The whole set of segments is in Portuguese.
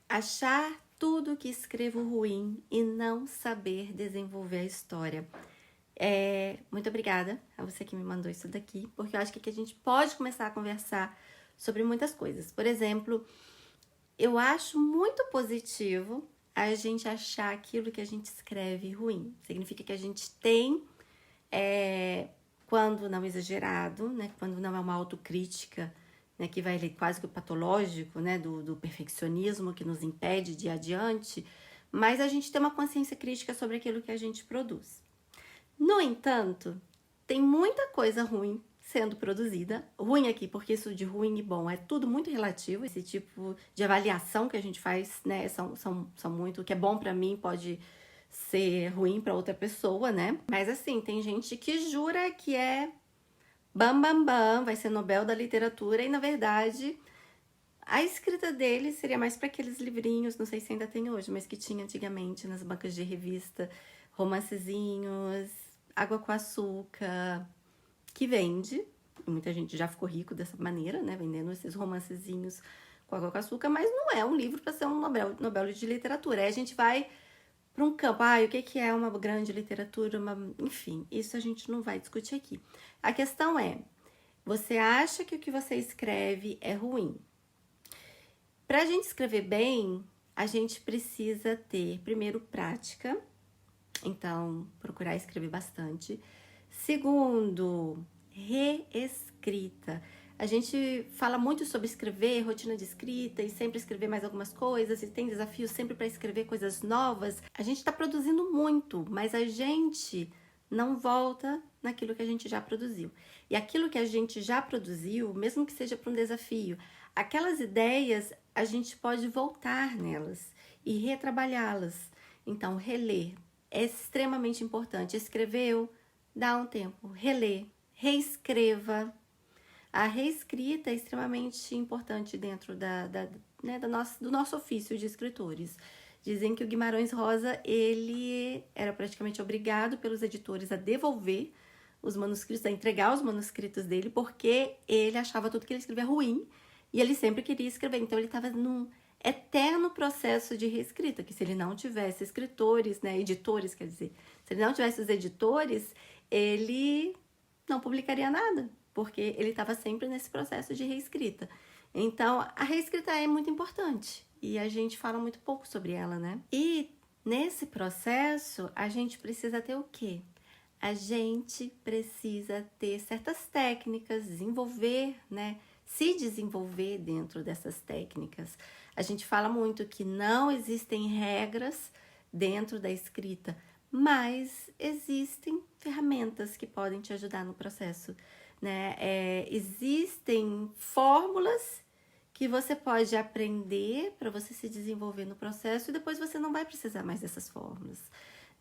Achar tudo que escrevo ruim e não saber desenvolver a história. Muito obrigada a você que me mandou isso daqui, porque eu acho que aqui a gente pode começar a conversar sobre muitas coisas. Por exemplo, eu acho muito positivo a gente achar aquilo que a gente escreve ruim. Significa que a gente tem, quando não exagerado, né, quando não é uma autocrítica, né, que vai ler quase que o patológico, né, do perfeccionismo que nos impede de ir adiante, mas a gente tem uma consciência crítica sobre aquilo que a gente produz. No entanto, tem muita coisa ruim sendo produzida. Ruim aqui, porque isso de ruim e bom é tudo muito relativo. Esse tipo de avaliação que a gente faz, né, são muito... O que é bom pra mim pode ser ruim pra outra pessoa, né? Mas assim, tem gente que jura que é bam, bam, bam, vai ser Nobel da literatura e, na verdade, a escrita dele seria mais para aqueles livrinhos, não sei se ainda tem hoje, mas que tinha antigamente nas bancas de revista, romancezinhos, água com açúcar, que vende. Muita gente já ficou rico dessa maneira, né? Vendendo esses romancezinhos com água com açúcar, mas não é um livro para ser um Nobel de literatura. Aí a gente vai para um campo, o que é uma grande literatura, enfim, isso a gente não vai discutir aqui. A questão é, você acha que o que você escreve é ruim? Para a gente escrever bem, a gente precisa ter, primeiro, prática. Então, procurar escrever bastante. Segundo, reescrita. A gente fala muito sobre escrever, rotina de escrita e sempre escrever mais algumas coisas, e tem desafios sempre para escrever coisas novas. A gente está produzindo muito, mas a gente não volta naquilo que a gente já produziu. E aquilo que a gente já produziu, mesmo que seja para um desafio, aquelas ideias a gente pode voltar nelas e retrabalhá-las. Então, reler é extremamente importante. Escreveu, dá um tempo, relê, reescreva. A reescrita é extremamente importante dentro do nosso ofício de escritores. Dizem que o Guimarães Rosa, ele era praticamente obrigado pelos editores a devolver os manuscritos, a entregar os manuscritos dele, porque ele achava tudo que ele escrevia ruim e ele sempre queria escrever. Então ele estava num eterno processo de reescrita, que se ele não tivesse escritores, né, editores, quer dizer, se ele não tivesse os editores, ele não publicaria nada, porque ele estava sempre nesse processo de reescrita. Então, a reescrita é muito importante e a gente fala muito pouco sobre ela, né? E nesse processo, a gente precisa ter o quê? A gente precisa ter certas técnicas, desenvolver, né? Se desenvolver dentro dessas técnicas. A gente fala muito que não existem regras dentro da escrita, mas existem ferramentas que podem te ajudar no processo, né? Existem fórmulas que você pode aprender para você se desenvolver no processo e depois você não vai precisar mais dessas fórmulas,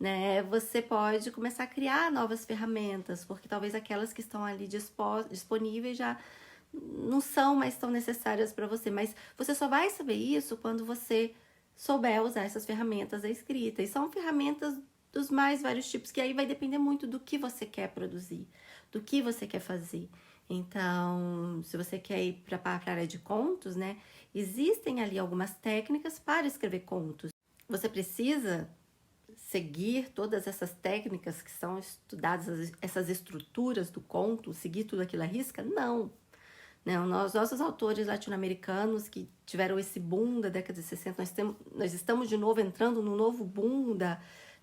né? Você pode começar a criar novas ferramentas, porque talvez aquelas que estão ali disponíveis já não são mais tão necessárias para você, mas você só vai saber isso quando você souber usar essas ferramentas da escrita. E são ferramentas dos mais vários tipos, que aí vai depender muito do que você quer produzir, do que você quer fazer. Então, se você quer ir para a área de contos, né, existem ali algumas técnicas para escrever contos. Você precisa seguir todas essas técnicas que são estudadas, essas estruturas do conto, seguir tudo aquilo à risca? Não. Os nossos autores latino-americanos que tiveram esse boom da década de 60, nós estamos de novo entrando num novo boom da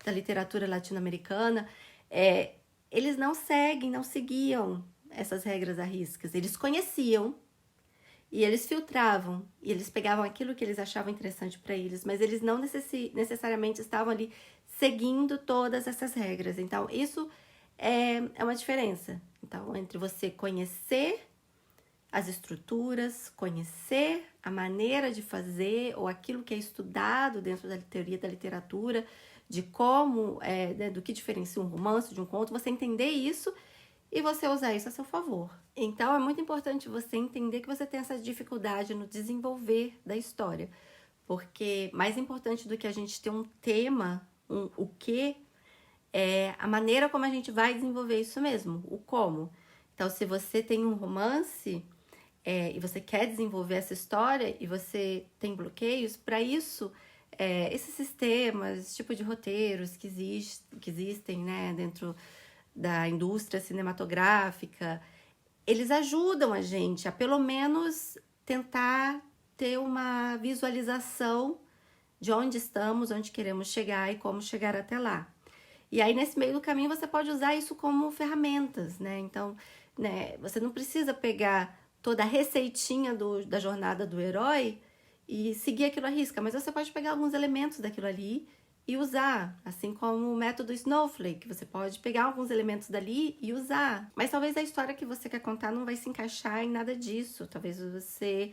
literatura latino-americana, eles não seguiam essas regras à risca. Eles conheciam e eles filtravam e eles pegavam aquilo que eles achavam interessante para eles, mas eles não necessariamente estavam ali seguindo todas essas regras. Então, isso é uma diferença. Então, entre você conhecer as estruturas, conhecer a maneira de fazer ou aquilo que é estudado dentro da teoria da literatura, de como, do que diferencia um romance de um conto, você entender isso e você usar isso a seu favor. Então, é muito importante você entender que você tem essa dificuldade no desenvolver da história, porque mais importante do que a gente ter um tema, o que, é a maneira como a gente vai desenvolver isso mesmo, o como. Então, se você tem um romance, e você quer desenvolver essa história e você tem bloqueios, para isso, esses sistemas, esse tipo de roteiros que existem, né, dentro da indústria cinematográfica, eles ajudam a gente a pelo menos tentar ter uma visualização de onde estamos, onde queremos chegar e como chegar até lá. E aí, nesse meio do caminho, você pode usar isso como ferramentas, né? Então, né, você não precisa pegar toda a receitinha da jornada do herói e seguir aquilo à risca, mas você pode pegar alguns elementos daquilo ali e usar, assim como o método Snowflake, você pode pegar alguns elementos dali e usar. Mas talvez a história que você quer contar não vai se encaixar em nada disso. Talvez você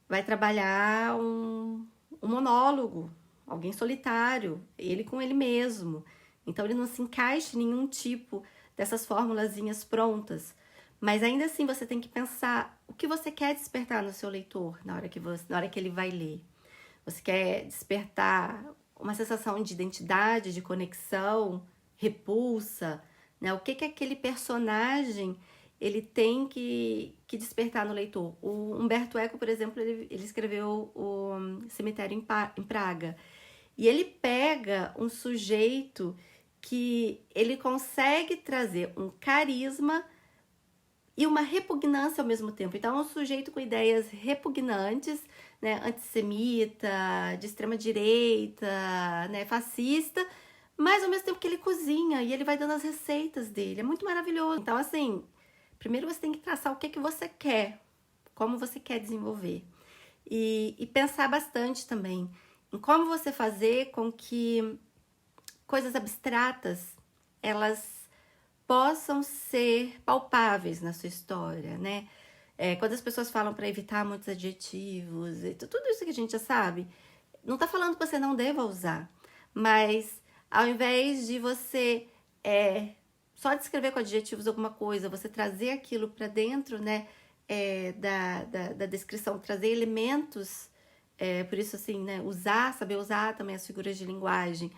vai trabalhar um monólogo, alguém solitário, ele com ele mesmo. Então ele não se encaixa em nenhum tipo dessas formulazinhas prontas. Mas ainda assim você tem que pensar o que você quer despertar no seu leitor na hora que ele vai ler. Você quer despertar uma sensação de identidade, de conexão, repulsa, né? O que aquele personagem ele tem que despertar no leitor. O Umberto Eco, por exemplo, ele escreveu o Cemitério em Praga. E ele pega um sujeito que ele consegue trazer um carisma e uma repugnância ao mesmo tempo. Então, é um sujeito com ideias repugnantes, né, antissemita, de extrema-direita, né, fascista, mas ao mesmo tempo que ele cozinha e ele vai dando as receitas dele. É muito maravilhoso. Então, assim, primeiro você tem que traçar o que você quer, como você quer desenvolver. E pensar bastante também em como você fazer com que coisas abstratas, elas possam ser palpáveis na sua história, né? Quando as pessoas falam para evitar muitos adjetivos, tudo isso que a gente já sabe, não tá falando que você não deva usar, mas ao invés de você só descrever com adjetivos alguma coisa, você trazer aquilo para dentro, né, da descrição, trazer elementos, por isso assim, né, saber usar também as figuras de linguagem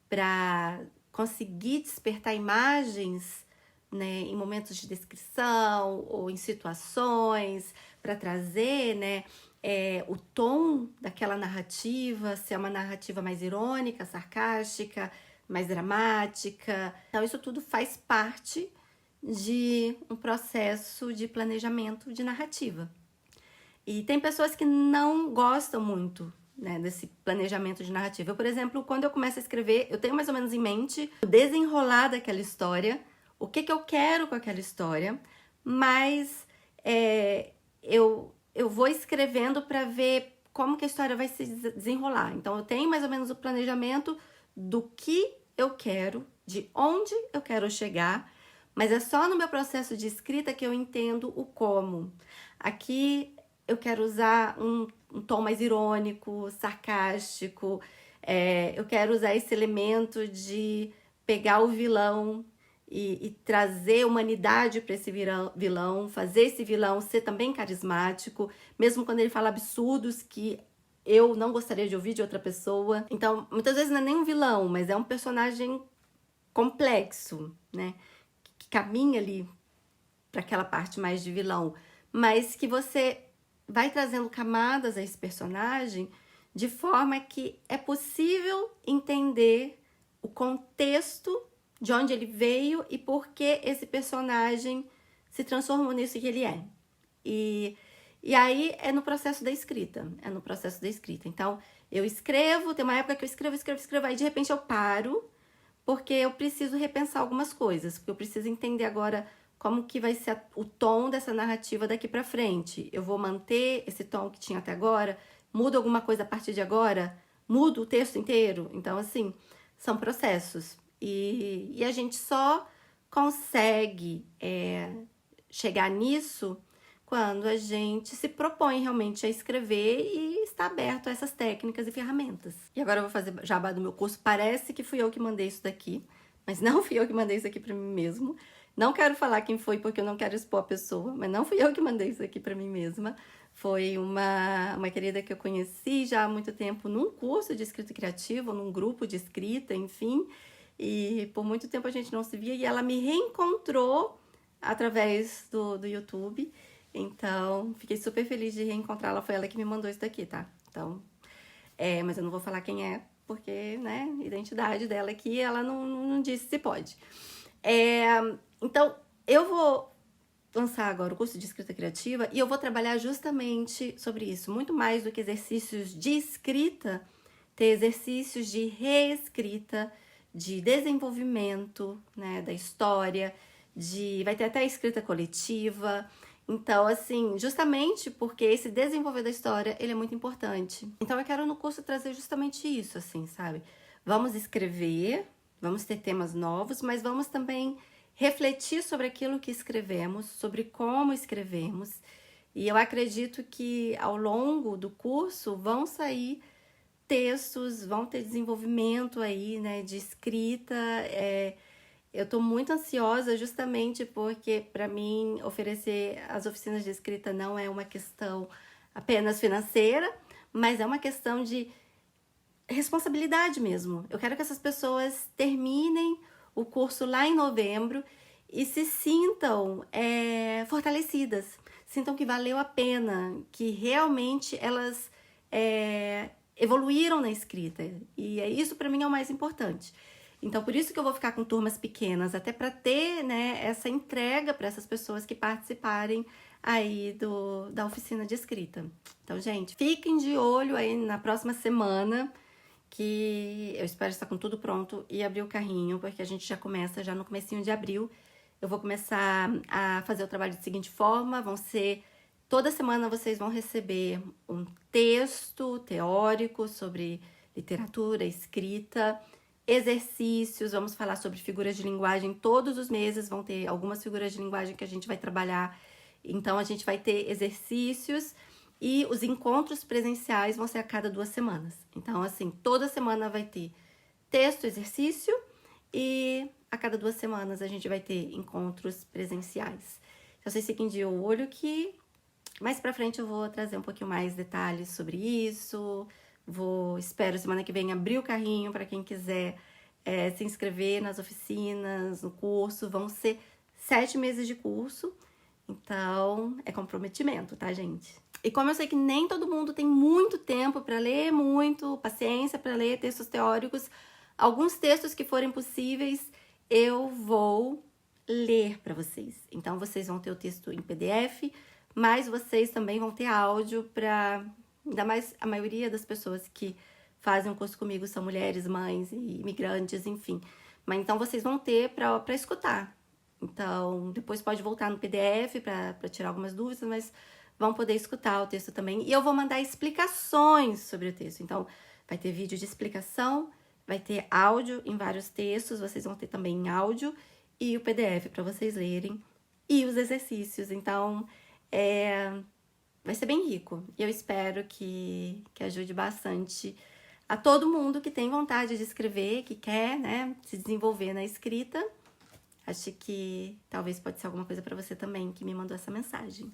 para conseguir despertar imagens, né, em momentos de descrição ou em situações, para trazer, né, o tom daquela narrativa, se é uma narrativa mais irônica, sarcástica, mais dramática. Então, isso tudo faz parte de um processo de planejamento de narrativa. E tem pessoas que não gostam muito, né, desse planejamento de narrativa. Eu, por exemplo, quando eu começo a escrever, eu tenho mais ou menos em mente o desenrolar daquela história, o que eu quero com aquela história, mas eu vou escrevendo para ver como que a história vai se desenrolar. Então, eu tenho mais ou menos o planejamento do que eu quero, de onde eu quero chegar, mas é só no meu processo de escrita que eu entendo o como. Aqui eu quero usar um tom mais irônico, sarcástico, eu quero usar esse elemento de pegar o vilão e trazer humanidade para esse vilão, fazer esse vilão ser também carismático, mesmo quando ele fala absurdos que eu não gostaria de ouvir de outra pessoa. Então, muitas vezes não é nem um vilão, mas é um personagem complexo, né? Que caminha ali para aquela parte mais de vilão, mas que você vai trazendo camadas a esse personagem de forma que é possível entender o contexto de onde ele veio e por que esse personagem se transformou nisso que ele é. E aí é no processo da escrita, Então, eu escrevo, tem uma época que eu escrevo, aí de repente eu paro, porque eu preciso repensar algumas coisas, porque eu preciso entender agora como que vai ser o tom dessa narrativa daqui pra frente. Eu vou manter esse tom que tinha até agora? Mudo alguma coisa a partir de agora? Mudo o texto inteiro? Então, assim, são processos. E a gente só consegue chegar nisso quando a gente se propõe realmente a escrever e está aberto a essas técnicas e ferramentas. E agora eu vou fazer jabá do meu curso. Parece que fui eu que mandei isso daqui, mas não fui eu que mandei isso aqui para mim mesmo. Não quero falar quem foi porque eu não quero expor a pessoa, mas não fui eu que mandei isso aqui para mim mesma. Foi uma querida que eu conheci já há muito tempo num curso de escrita criativa, num grupo de escrita, enfim. E por muito tempo a gente não se via e ela me reencontrou através do YouTube. Então, fiquei super feliz de reencontrá-la. Foi ela que me mandou isso daqui, tá? Então, mas eu não vou falar quem é, porque, né, identidade dela aqui, ela não disse se pode. Então, eu vou lançar agora o curso de escrita criativa e eu vou trabalhar justamente sobre isso. Muito mais do que exercícios de escrita, ter exercícios de reescrita, de desenvolvimento, né, da história, vai ter até escrita coletiva. Então, assim, justamente porque esse desenvolver da história, ele é muito importante. Então, eu quero no curso trazer justamente isso, assim, sabe? Vamos escrever, vamos ter temas novos, mas vamos também refletir sobre aquilo que escrevemos, sobre como escrevemos. E eu acredito que ao longo do curso vão sair textos, vão ter desenvolvimento aí, né, de escrita. Eu tô muito ansiosa justamente porque, para mim, oferecer as oficinas de escrita não é uma questão apenas financeira, mas é uma questão de responsabilidade mesmo. Eu quero que essas pessoas terminem o curso lá em novembro e se sintam fortalecidas, sintam que valeu a pena, que realmente elas evoluíram na escrita. E isso para mim é o mais importante. Então, por isso que eu vou ficar com turmas pequenas, até para ter, né, essa entrega para essas pessoas que participarem aí da oficina de escrita. Então, gente, fiquem de olho aí na próxima semana, que eu espero estar com tudo pronto e abrir o carrinho, porque a gente já começa já no comecinho de abril. Eu vou começar a fazer o trabalho da seguinte forma, toda semana vocês vão receber um texto teórico sobre literatura, escrita, exercícios, vamos falar sobre figuras de linguagem. Todos os meses vão ter algumas figuras de linguagem que a gente vai trabalhar. Então, a gente vai ter exercícios e os encontros presenciais vão ser a cada 2 semanas. Então, assim, toda semana vai ter texto, exercício e a cada 2 semanas a gente vai ter encontros presenciais. Então, vocês fiquem de olho que mais pra frente eu vou trazer um pouquinho mais detalhes sobre isso. Espero semana que vem abrir o carrinho para quem quiser se inscrever nas oficinas, no curso. Vão ser 7 meses de curso, então é comprometimento, tá, gente? E como eu sei que nem todo mundo tem muito tempo para ler muito, paciência para ler textos teóricos, alguns textos que forem possíveis eu vou ler para vocês. Então vocês vão ter o texto em PDF, mas vocês também vão ter áudio para... Ainda mais a maioria das pessoas que fazem o curso comigo são mulheres, mães e imigrantes, enfim. Mas então vocês vão ter para escutar. Então, depois pode voltar no PDF para tirar algumas dúvidas, mas vão poder escutar o texto também. E eu vou mandar explicações sobre o texto. Então, vai ter vídeo de explicação, vai ter áudio em vários textos, vocês vão ter também em áudio e o PDF para vocês lerem e os exercícios. Então, vai ser bem rico. E eu espero que ajude bastante a todo mundo que tem vontade de escrever, que quer, né, se desenvolver na escrita. Acho que talvez pode ser alguma coisa para você também que me mandou essa mensagem.